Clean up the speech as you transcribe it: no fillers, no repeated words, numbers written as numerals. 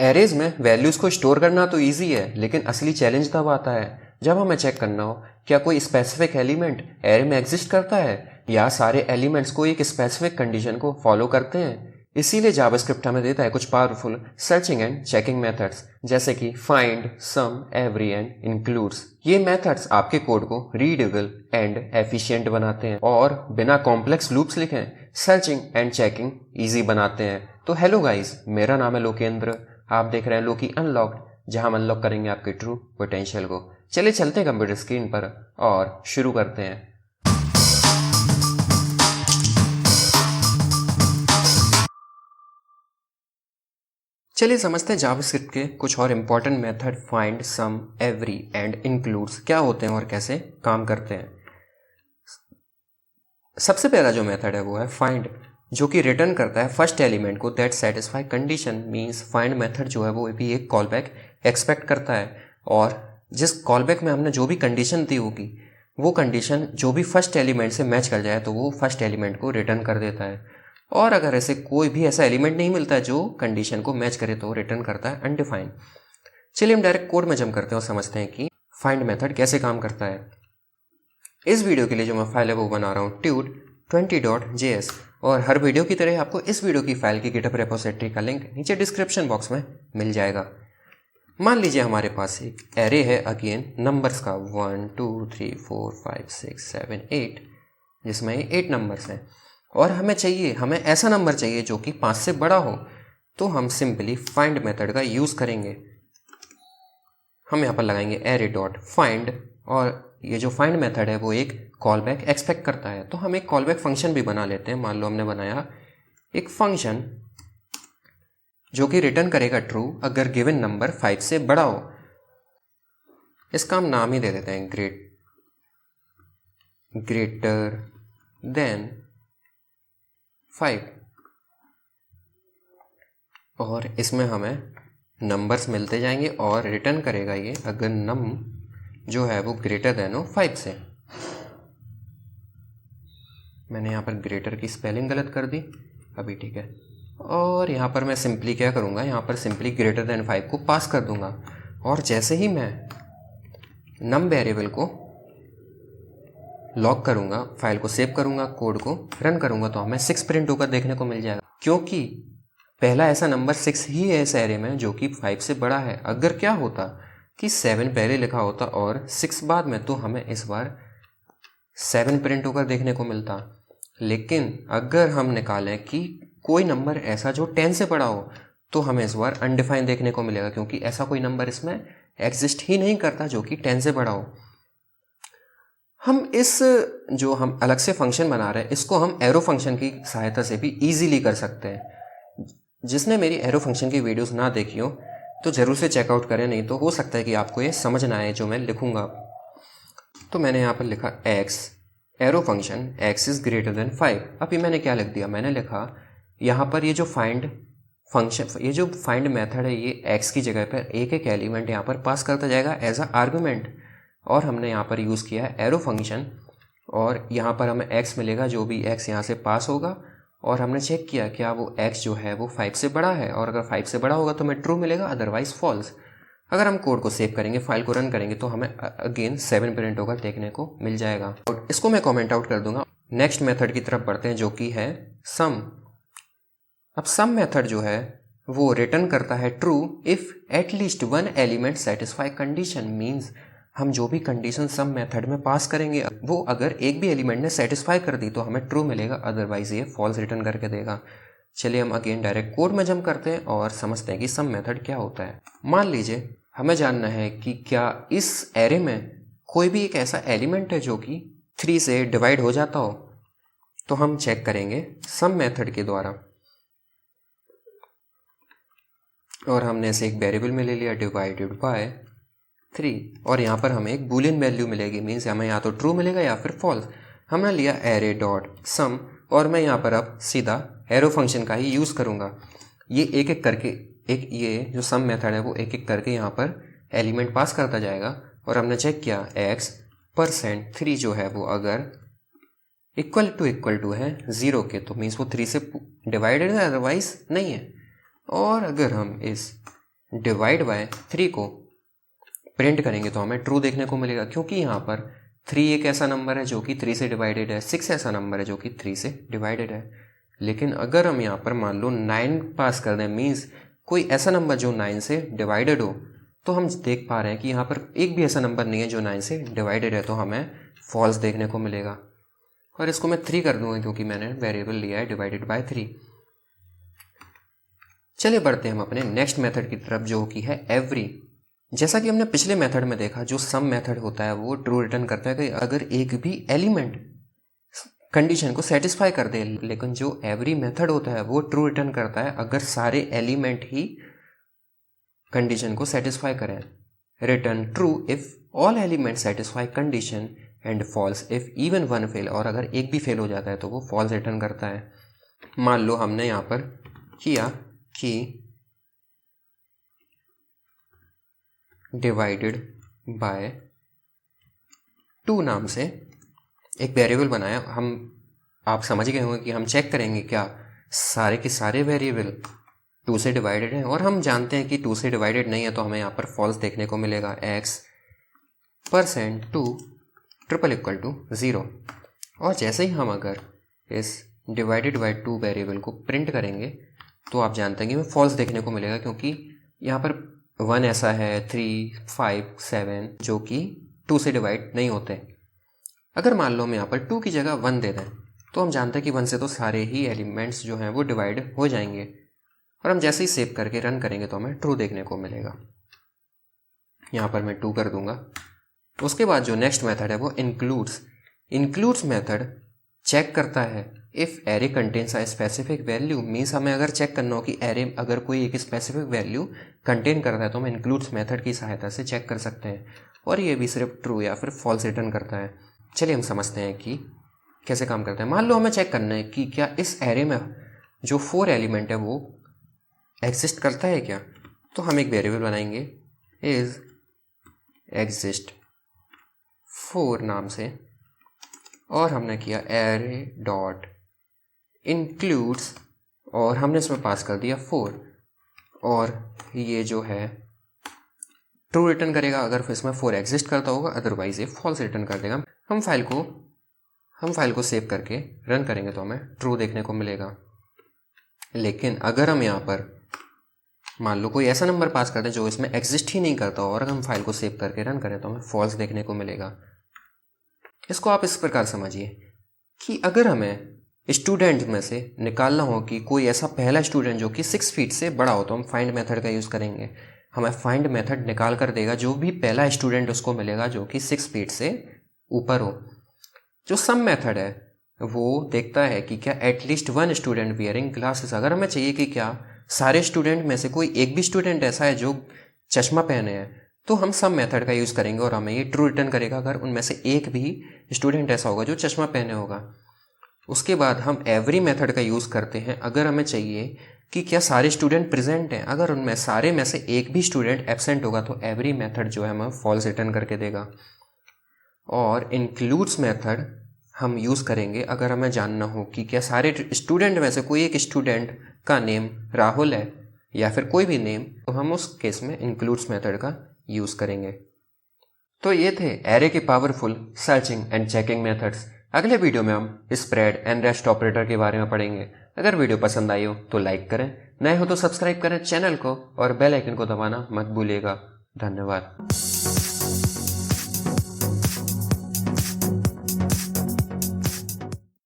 Arrays में values को store करना तो ईजी है, लेकिन असली चैलेंज तब आता है जब हमें चेक करना हो क्या कोई स्पेसिफिक एलिमेंट एरे में एग्जिस्ट करता है या सारे एलिमेंट्स को एक स्पेसिफिक कंडीशन को फॉलो करते हैं। इसीलिए जावास्क्रिप्ट हमें देता है कुछ powerful searching and checking methods, जैसे कि find, some, every and includes. ये मेथड्स आपके कोड को रीडेबल एंड एफिशिएंट बनाते हैं और बिना कॉम्प्लेक्स लूप्स लिखे सर्चिंग एंड चेकिंग इजी बनाते हैं। तो हेलो गाइस, मेरा नाम है लोकेंद्र। आप देख रहे हैं लोकी अनलॉक्ड, जहां हम अनलॉक करेंगे आपके ट्रू पोटेंशियल को। चलिए चलते हैं कंप्यूटर स्क्रीन पर और शुरू करते हैं। चलिए समझते हैं जावास्क्रिप्ट के कुछ और important method find, some, every and includes क्या होते हैं और कैसे काम करते हैं। सबसे पहला जो मेथड है वो है फाइंड, जो कि रिटर्न करता है फर्स्ट एलिमेंट को that satisfy condition. Means find method जो है वो भी एक कॉलबैक एक्सपेक्ट करता है और जिस कॉलबैक में हमने जो भी कंडीशन दी होगी वो कंडीशन जो भी फर्स्ट एलिमेंट से मैच कर जाए तो वो फर्स्ट एलिमेंट को रिटर्न कर देता है। और अगर ऐसे कोई भी ऐसा एलिमेंट नहीं मिलता है जो कंडीशन को मैच करे तो वो रिटर्न करता है अनडिफाइंड। चलिए हम डायरेक्ट कोड में जंप करते हैं और समझते हैं कि फाइंड मेथड कैसे काम करता है। इस वीडियो के लिए जो मैं फाइल है वो बना रहा हूँ tude20.js, और हर वीडियो की तरह आपको इस वीडियो की फाइल की गिटहब रेपोजिटरी का लिंक नीचे डिस्क्रिप्शन बॉक्स में मिल जाएगा। मान लीजिए हमारे पास एक एरे है, अगेन नंबर्स का 1 2 3 4 5 6 7 8, जिसमें 8 नंबर्स हैं और हमें ऐसा नंबर चाहिए जो कि 5 से बड़ा हो। तो हम सिंपली फाइंड मेथड का यूज़ करेंगे। हम यहाँ पर लगाएंगे एरे डॉट फाइंड, और ये जो फाइंड मेथड है वो एक कॉलबैक एक्सपेक्ट करता है। तो हम एक कॉलबैक फंक्शन भी बना लेते हैं। मान लो हमने बनाया एक फंक्शन जो कि रिटर्न करेगा ट्रू अगर गिवन नंबर 5 से बड़ा हो। इसका हम नाम ही दे देते हैं ग्रेटर देन 5, और इसमें हमें नंबर्स मिलते जाएंगे और रिटर्न करेगा ये अगर नम जो है वो ग्रेटर देन हो 5 से। मैंने यहाँ पर ग्रेटर की स्पेलिंग गलत कर दी, अभी ठीक है। और यहाँ पर मैं सिंपली क्या करूँगा, यहाँ पर सिंपली ग्रेटर देन 5 को पास कर दूंगा, और जैसे ही मैं नम वेरिएबल को लॉक करूँगा, फाइल को सेव करूँगा, कोड को रन करूँगा, तो हमें 6 प्रिंट होकर देखने को मिल जाएगा, क्योंकि पहला ऐसा नंबर 6 ही है इस एरे में जो कि 5 से बड़ा है। अगर क्या होता कि 7 पहले लिखा होता और 6 बाद में, तो हमें इस बार 7 प्रिंट होकर देखने को मिलता। लेकिन अगर हम निकालें कि कोई नंबर ऐसा जो 10 से बड़ा हो, तो हमें इस बार अनडिफाइंड देखने को मिलेगा, क्योंकि ऐसा कोई नंबर इसमें एग्जिस्ट ही नहीं करता जो कि 10 से बड़ा हो। जो हम अलग से फंक्शन बना रहे हैं, इसको हम एरो फंक्शन की सहायता से भी इजीली कर सकते हैं। जिसने मेरी एरो फंक्शन की वीडियोस ना देखी हो तो ज़रूर से चेकआउट करें, नहीं तो हो सकता है कि आपको ये समझ ना आए जो मैं लिखूँगा। तो मैंने यहाँ पर लिखा x arrow function x is greater than 5। अभी मैंने क्या लिख दिया, मैंने लिखा यहाँ पर ये जो फाइंड फंक्शन, ये जो फाइंड मेथड है, ये x की जगह पर एक एक एलिमेंट यहाँ पर पास करता जाएगा एज अ आर्गुमेंट, और हमने यहाँ पर यूज़ किया है एरो फंक्शन, और यहाँ पर हमें x मिलेगा जो भी x यहाँ से पास होगा, और हमने चेक किया क्या वो x जो है वो 5 से बड़ा है, और अगर 5 से बड़ा होगा तो हमें ट्रू मिलेगा, अदरवाइज फॉल्स। अगर हम कोड को सेव करेंगे, फाइल को रन करेंगे, तो हमें अगेन 7 प्रिंट होकर देखने को मिल जाएगा। और इसको मैं कमेंट आउट कर दूंगा। नेक्स्ट मेथड की तरफ बढ़ते हैं जो कि है सम। अब सम मेथड जो है वो रिटर्न करता है true if at least one element satisfy condition. Means हम जो भी कंडीशन सम मेथड में पास करेंगे वो अगर एक भी एलिमेंट ने सेटिस्फाई कर दी तो हमें ट्रू मिलेगा, अदरवाइज ये फॉल्स रिटर्न करके देगा। चलिए हम अगेन डायरेक्ट कोड में जंप करते हैं और समझते हैं कि सम मेथड क्या होता है। मान लीजिए हमें जानना है कि क्या इस एरे में कोई भी एक ऐसा एलिमेंट है जो कि 3 से डिवाइड हो जाता हो। तो हम चेक करेंगे सम मेथड के द्वारा, और हमने इसे एक वेरिएबल में ले लिया डिवाइडेड बाय 3, और यहाँ पर हमें एक बूलियन वैल्यू मिलेगी। मीन्स हमें या तो ट्रू मिलेगा या फिर फॉल्स। हमने लिया एरे डॉट सम, और मैं यहाँ पर अब सीधा एरो फंक्शन का ही यूज़ करूँगा। ये एक एक करके ये जो सम मेथड है वो एक एक करके यहाँ पर एलिमेंट पास करता जाएगा, और हमने चेक किया x% 3 जो है वो अगर इक्वल टू है 0 के, तो मीन्स वो 3 से डिवाइडेड है, अदरवाइज नहीं है। और अगर हम इस डिवाइड बाय 3 को प्रिंट करेंगे तो हमें ट्रू देखने को मिलेगा, क्योंकि यहाँ पर 3 एक ऐसा नंबर है जो कि 3 से डिवाइडेड है, 6 ऐसा नंबर है जो कि 3 से डिवाइडेड है। लेकिन अगर हम यहाँ पर मान लो 9 पास कर दें, मीन्स कोई ऐसा नंबर जो 9 से डिवाइडेड हो, तो हम देख पा रहे हैं कि यहाँ पर एक भी ऐसा नंबर नहीं है जो 9 से डिवाइडेड है, तो हमें फॉल्स देखने को मिलेगा। और इसको मैं 3 कर दूंगा क्योंकि मैंने वेरिएबल लिया है डिवाइडेड बाय 3। चलिए बढ़ते हैं हम अपने नेक्स्ट मेथड की तरफ जो कि है एवरी। जैसा कि हमने पिछले मेथड में देखा, जो सम मेथड होता है वो ट्रू रिटर्न करता है कि अगर एक भी एलिमेंट कंडीशन को सेटिस्फाई कर दे, लेकिन जो एवरी मेथड होता है वो ट्रू रिटर्न करता है अगर सारे एलिमेंट ही कंडीशन को सेटिस्फाई करें। Return true if all element satisfy condition and false if even one fail, और अगर एक भी फेल हो जाता है तो वो फॉल्स रिटर्न करता है। मान लो हमने यहाँ पर किया कि डिवाइडेड बाय 2 नाम से एक वेरिएबल बनाया। आप समझ गए होंगे कि हम चेक करेंगे क्या सारे के सारे वेरिएबल 2 से डिवाइडेड हैं, और हम जानते हैं कि 2 से डिवाइडेड नहीं है तो हमें यहाँ पर फॉल्स देखने को मिलेगा। x% 2 = 0। और जैसे ही हम अगर इस डिवाइडेड बाय 2 वेरिएबल को प्रिंट करेंगे तो आप जानते हैं कि हमें फॉल्स देखने को मिलेगा, क्योंकि यहाँ पर 1 ऐसा है, 3, 5, 7 जो कि 2 से डिवाइड नहीं होते। अगर मान लो हम यहाँ पर 2 की जगह 1 दे दें तो हम जानते हैं कि 1 से तो सारे ही एलिमेंट्स जो हैं वो डिवाइड हो जाएंगे। और हम जैसे ही सेव करके रन करेंगे तो हमें ट्रू देखने को मिलेगा। यहाँ पर मैं 2 कर दूंगा। उसके बाद जो नेक्स्ट मेथड है वो इंक्लूड्स मेथड चेक करता है if array contains a specific value. Means हमें अगर चेक करना हो कि एरे अगर कोई एक स्पेसिफिक वैल्यू कंटेन करता है तो हम इंक्लूड्स मेथड की सहायता से चेक कर सकते हैं, और ये भी सिर्फ ट्रू या फिर फॉल्स रिटर्न करता है। चलिए हम समझते हैं कि कैसे काम करता है। मान लो हमें चेक करना है कि क्या इस एरे में जो 4 एलिमेंट है वो एग्जिस्ट करता है क्या। तो हम एक वेरिएबल बनाएंगे इज एग्जिस्ट 4 नाम से, और हमने किया एरे डॉट इंक्लूड्स, और हमने इसमें पास कर दिया 4, और ये जो है ट्रू रिटर्न करेगा अगर इसमें 4 एग्जिस्ट करता होगा, अदरवाइज ये फॉल्स रिटर्न कर देगा। हम फाइल को सेव करके रन करेंगे तो हमें ट्रू देखने को मिलेगा। लेकिन अगर हम यहाँ पर मान लो कोई ऐसा नंबर पास कर दें जो इसमें एग्जिस्ट ही नहीं करता और हम फाइल को सेव करके रन करें तो हमें फॉल्स देखने को मिलेगा। इसको आप इस प्रकार समझिए कि अगर हमें स्टूडेंट में से निकालना हो कि कोई ऐसा पहला स्टूडेंट जो कि 6 फीट से बड़ा हो, तो हम फाइंड मेथड का यूज़ करेंगे। हमें फाइंड मेथड निकाल कर देगा जो भी पहला स्टूडेंट उसको मिलेगा जो कि 6 फीट से ऊपर हो। जो सम मेथड है वो देखता है कि क्या एटलीस्ट 1 स्टूडेंट वियरिंग ग्लासेस। अगर हमें चाहिए कि क्या सारे स्टूडेंट में से कोई एक भी स्टूडेंट ऐसा है जो चश्मा पहने हैं, तो हम सम मेथड का यूज़ करेंगे और हमें ये ट्रू रिटर्न करेगा अगर उनमें से एक भी स्टूडेंट ऐसा होगा जो चश्मा पहने होगा। उसके बाद हम एवरी मेथड का यूज़ करते हैं अगर हमें चाहिए कि क्या सारे स्टूडेंट प्रेजेंट हैं। अगर उनमें सारे में से एक भी स्टूडेंट एब्सेंट होगा तो एवरी मेथड जो है हमें फॉल्स रिटर्न करके देगा। और इंक्लूड्स मेथड हम यूज़ करेंगे अगर हमें जानना हो कि क्या सारे स्टूडेंट में से कोई एक स्टूडेंट का नेम राहुल है या फिर कोई भी नेम, तो हम उस केस में इंक्लूड्स मेथड का यूज़ करेंगे। तो ये थे एरे के powerful searching and checking methods. अगले वीडियो में हम स्प्रेड एंड रेस्ट ऑपरेटर के बारे में पढ़ेंगे। अगर वीडियो पसंद आई हो तो लाइक करें, नए हो तो सब्सक्राइब करें चैनल को और बेल आइकन को दबाना मत भूलिएगा। धन्यवाद।